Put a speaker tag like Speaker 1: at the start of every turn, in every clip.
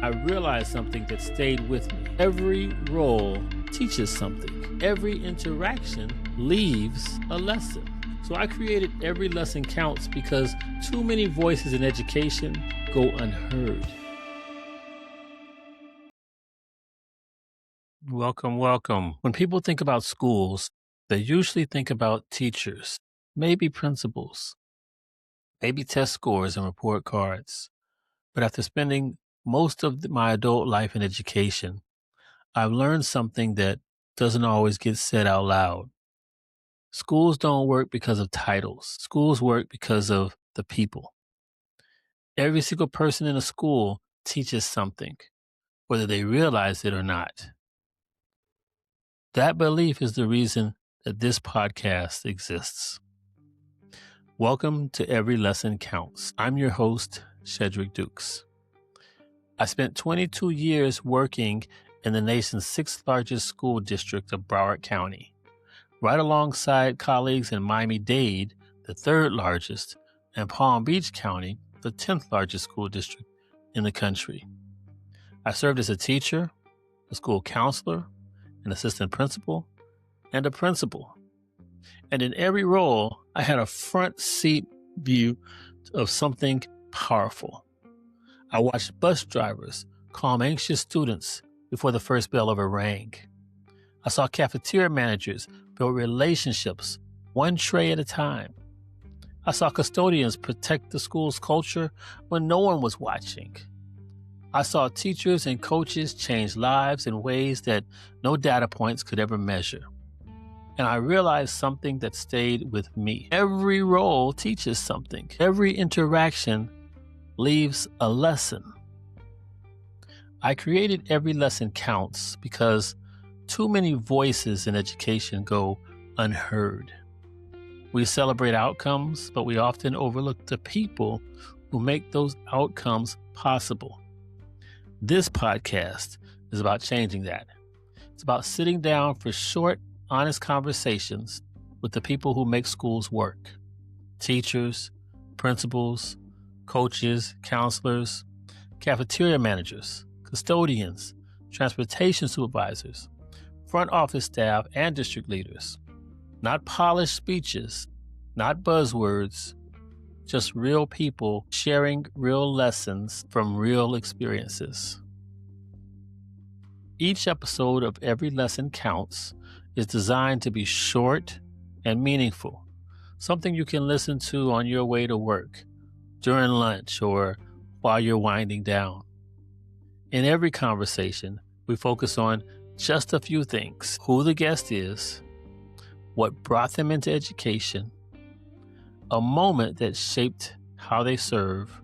Speaker 1: I realized something that stayed with me. Every role teaches something. Every interaction leaves a lesson. So I created Every Lesson Counts because too many voices in education go unheard. Welcome, welcome. When people think about schools, they usually think about teachers, maybe principals, maybe test scores and report cards. But after spending most of my adult life in education, I've learned something that doesn't always get said out loud. Schools don't work because of titles. Schools work because of the people. Every single person in a school teaches something, whether they realize it or not. That belief is the reason that this podcast exists. Welcome to Every Lesson Counts. I'm your host, Shedrick Dukes. I spent 22 years working in the nation's sixth largest school district of Broward County, right alongside colleagues in Miami-Dade, the third largest, and Palm Beach County, the 10th largest school district in the country. I served as a teacher, a school counselor, an assistant principal, and a principal. And in every role, I had a front seat view of something powerful. I watched bus drivers calm anxious students before the first bell ever rang. I saw cafeteria managers build relationships one tray at a time. I saw custodians protect the school's culture when no one was watching. I saw teachers and coaches change lives in ways that no data points could ever measure. And I realized something that stayed with me. Every role teaches something. Every interaction leaves a lesson. I created Every Lesson Counts because too many voices in education go unheard. We celebrate outcomes, but we often overlook the people who make those outcomes possible. This podcast is about changing that. It's about sitting down for short, honest conversations with the people who make schools work. Teachers, principals, coaches, counselors, cafeteria managers, custodians, transportation supervisors, front office staff, and district leaders. Not polished speeches, not buzzwords, just real people sharing real lessons from real experiences. Each episode of Every Lesson Counts is designed to be short and meaningful, something you can listen to on your way to work, during lunch, or while you're winding down. In every conversation, we focus on just a few things: who the guest is, what brought them into education, a moment that shaped how they serve,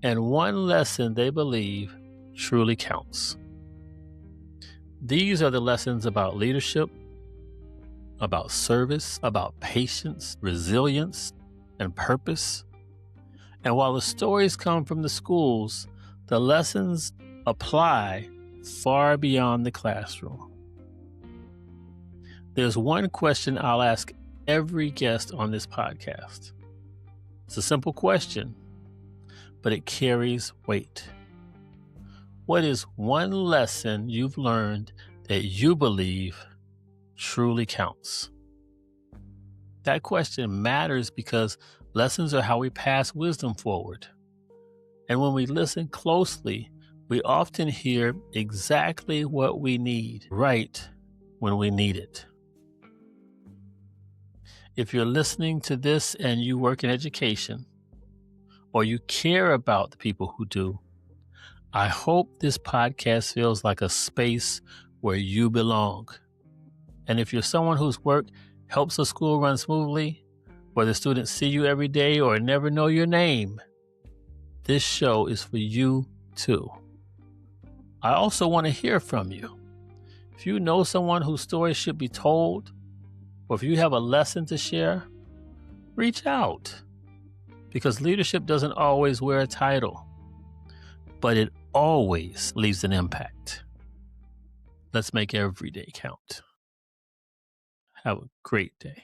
Speaker 1: and one lesson they believe truly counts. These are the lessons about leadership, about service, about patience, resilience, and purpose. And while the stories come from the schools, the lessons apply far beyond the classroom. There's one question I'll ask every guest on this podcast. It's a simple question, but it carries weight. What is one lesson you've learned that you believe truly counts? That question matters because lessons are how we pass wisdom forward. And when we listen closely, we often hear exactly what we need right when we need it. If you're listening to this and you work in education, or you care about the people who do, I hope this podcast feels like a space where you belong. And if you're someone whose work helps a school run smoothly, whether students see you every day or never know your name, this show is for you too. I also want to hear from you. If you know someone whose story should be told, or if you have a lesson to share, reach out. Because leadership doesn't always wear a title, but it always leaves an impact. Let's make every day count. Have a great day.